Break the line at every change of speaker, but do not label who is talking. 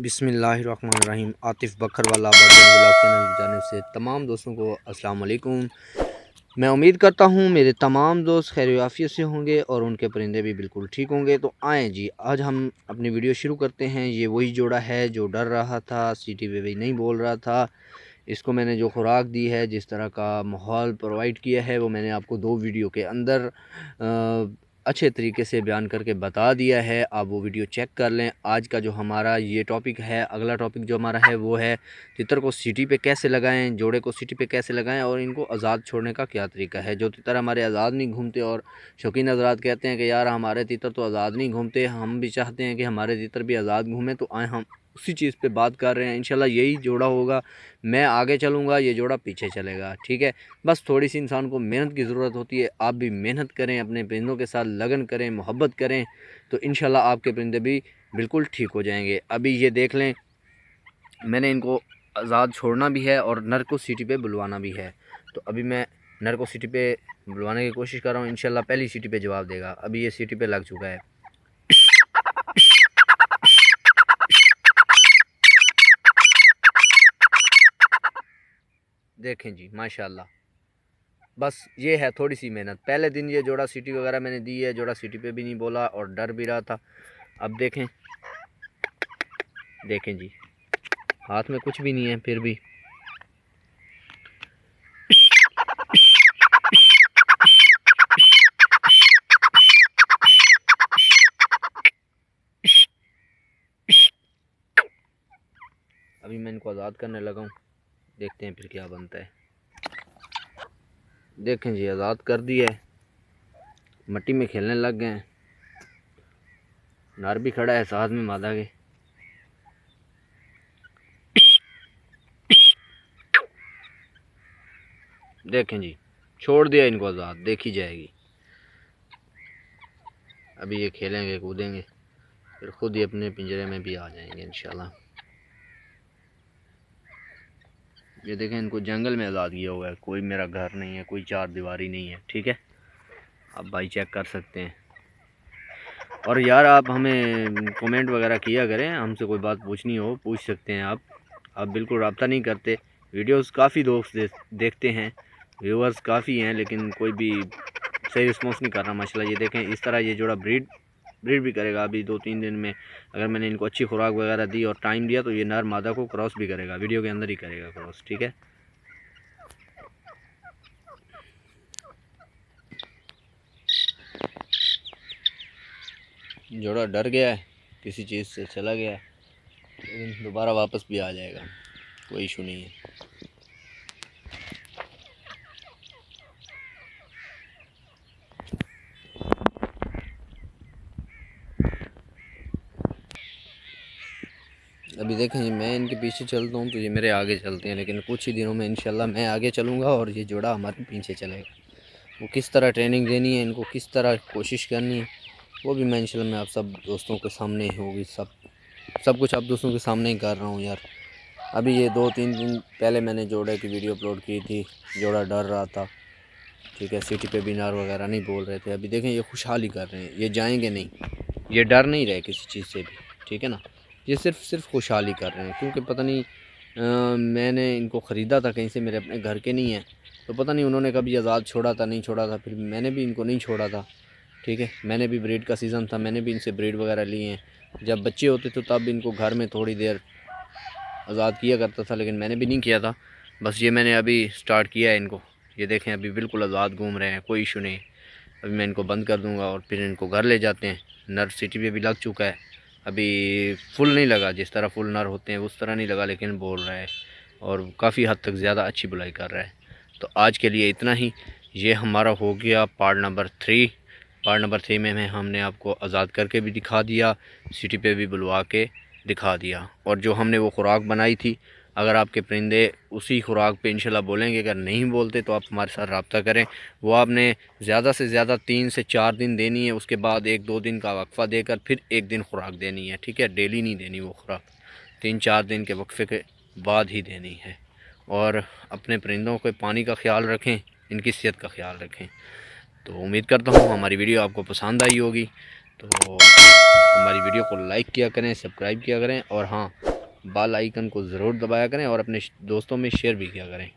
बिस्मिल्लाहिर्रहमानिर्रहीम। Atif Bakarwala vlog channel की जानिब से तमाम दोस्तों को अस्सलाम वालेकुम। मैं उम्मीद करता हूँ मेरे तमाम दोस्त खैर आफियत से होंगे और उनके परिंदे भी बिल्कुल ठीक होंगे। तो आएँ जी, आज हम अपनी वीडियो शुरू करते हैं। ये वही जोड़ा है जो डर रहा था, सीटी पे भी नहीं बोल रहा था। इसको मैंने जो खुराक दी है, जिस तरह का माहौल प्रोवाइड किया है, वो मैंने आपको 2 वीडियो के अंदर अच्छे तरीके से बयान करके बता दिया है। आप वो वीडियो चेक कर लें। आज का जो हमारा ये टॉपिक है, अगला टॉपिक जो हमारा है वो है तितर को सीटी पे कैसे लगाएं, जोड़े को सीटी पे कैसे लगाएं और इनको आज़ाद छोड़ने का क्या तरीका है। जो तितर हमारे आज़ाद नहीं घूमते और शौकीन हज़रात कहते हैं कि यार हमारे तितर तो आज़ाद नहीं घूमते, हम भी चाहते हैं कि हमारे तितर भी आज़ाद घूमें, तो आए हम उसी चीज़ पे बात कर रहे हैं। इंशाल्लाह यही जोड़ा होगा, मैं आगे चलूँगा, ये जोड़ा पीछे चलेगा। ठीक है, बस थोड़ी सी इंसान को मेहनत की ज़रूरत होती है। आप भी मेहनत करें, अपने परिंदों के साथ लगन करें, मोहब्बत करें, तो इंशाल्लाह आपके परिंदे भी बिल्कुल ठीक हो जाएंगे। अभी ये देख लें, मैंने इनको आज़ाद छोड़ना भी है और नर को सीटी पे बुलवाना भी है। तो अभी मैं नर को सीटी पे बुलवाने की कोशिश कर रहा हूँ। इंशाल्लाह पहली सीटी पे जवाब देगा। अभी ये सीटी पे लग चुका है। देखें जी, माशाल्लाह। बस ये है थोड़ी सी मेहनत। पहले दिन ये जोड़ा सीटी वगैरह मैंने दी है, जोड़ा सीटी पे भी नहीं बोला और डर भी रहा था। अब देखें, देखें जी, हाथ में कुछ भी नहीं है फिर भी अभी मैं इनको आज़ाद करने लगा हूँ। देखते हैं फिर क्या बनता है। देखें जी, आज़ाद कर दिया है, मट्टी में खेलने लग गए हैं। नर भी खड़ा है साथ में मादा के। देखें जी, छोड़ दिया इनको आज़ाद, देखी जाएगी। अभी ये खेलेंगे कूदेंगे, फिर खुद ही अपने पिंजरे में भी आ जाएंगे इंशाल्लाह। ये देखें, इनको जंगल में आज़ाद किया हुआ है। कोई मेरा घर नहीं है, कोई चार दीवारी नहीं है। ठीक है, आप भाई चेक कर सकते हैं। और यार आप हमें कमेंट वगैरह किया करें, हमसे कोई बात पूछनी हो पूछ सकते हैं आप बिल्कुल रब्ता नहीं करते। वीडियोस काफ़ी दोस्त देखते हैं, व्यूअर्स काफ़ी हैं, लेकिन कोई भी सही रिस्पॉन्स नहीं कर रहा माशाल्लाह। ये देखें, इस तरह ये जोड़ा ब्रीड भी करेगा। अभी 2-3 दिन में अगर मैंने इनको अच्छी खुराक वगैरह दी और टाइम दिया तो ये नर मादा को क्रॉस भी करेगा, वीडियो के अंदर ही करेगा क्रॉस। ठीक है, जोड़ा डर गया है, किसी चीज़ से चला गया है, लेकिन दोबारा वापस भी आ जाएगा, कोई इशू नहीं है। अभी देखें जी, मैं इनके पीछे चलता हूँ तो ये मेरे आगे चलते हैं, लेकिन कुछ ही दिनों में इंशाल्लाह मैं आगे चलूँगा और ये जोड़ा हमारे पीछे चलेगा। वो किस तरह ट्रेनिंग देनी है इनको, किस तरह कोशिश करनी है, वो भी मैं इंशाल्लाह मैं आप सब दोस्तों के सामने होगी। सब कुछ आप दोस्तों के सामने ही कर रहा हूँ यार। अभी ये 2-3 दिन पहले मैंने जोड़े की वीडियो अपलोड की थी, जोड़ा डर रहा था। ठीक है, सिटी पे बिनार वगैरह नहीं बोल रहे थे। अभी देखें, ये खुशहाली कर रहे हैं, ये जाएंगे नहीं, ये डर नहीं रहे किसी चीज़ से भी। ठीक है ना, ये सिर्फ खुशहाली कर रहे हैं। क्योंकि पता नहीं मैंने इनको ख़रीदा था कहीं से, मेरे अपने घर के नहीं है, तो पता नहीं उन्होंने कभी आज़ाद छोड़ा था नहीं छोड़ा था, फिर मैंने भी इनको नहीं छोड़ा था। ठीक है, मैंने भी ब्रीड का सीज़न था, मैंने भी इनसे ब्रीड वगैरह लिए हैं। जब बच्चे होते थे तब इनको घर में थोड़ी देर आज़ाद किया करता था, लेकिन मैंने भी नहीं किया था। बस ये मैंने अभी स्टार्ट किया है इनको। ये देखें, अभी बिल्कुल आज़ाद घूम रहे हैं, कोई इशू नहीं। अभी मैं इनको बंद कर दूंगा और फिर इनको घर ले जाते हैं। नर सिटी पे भी लग चुका है, अभी फुल नहीं लगा, जिस तरह फुल नर होते हैं उस तरह नहीं लगा, लेकिन बोल रहा है और काफ़ी हद तक ज़्यादा अच्छी बुलाई कर रहा है। तो आज के लिए इतना ही। ये हमारा हो गया पार्ट नंबर 3। पार्ट नंबर 3 में हमने आपको आज़ाद करके भी दिखा दिया, सिटी पे भी बुलवा के दिखा दिया, और जो हमने वो खुराक बनाई थी, अगर आपके परिंदे उसी खुराक पे इंशाल्लाह बोलेंगे, अगर नहीं बोलते तो आप हमारे साथ रब्ता करें। वो आपने ज़्यादा से ज़्यादा 3 से 4 दिन देनी है, उसके बाद 1-2 दिन का वक्फ़ा देकर फिर 1 दिन खुराक देनी है। ठीक है, डेली नहीं देनी वो खुराक, 3-4 दिन के वक्फ़े के बाद ही देनी है। और अपने परिंदों के पानी का ख्याल रखें, इनकी सेहत का ख्याल रखें। तो उम्मीद करता हूँ हमारी वीडियो आपको पसंद आई होगी। तो हमारी वीडियो को लाइक किया करें, सब्सक्राइब किया करें, और हाँ, बेल आइकन को ज़रूर दबाया करें और अपने दोस्तों में शेयर भी किया करें।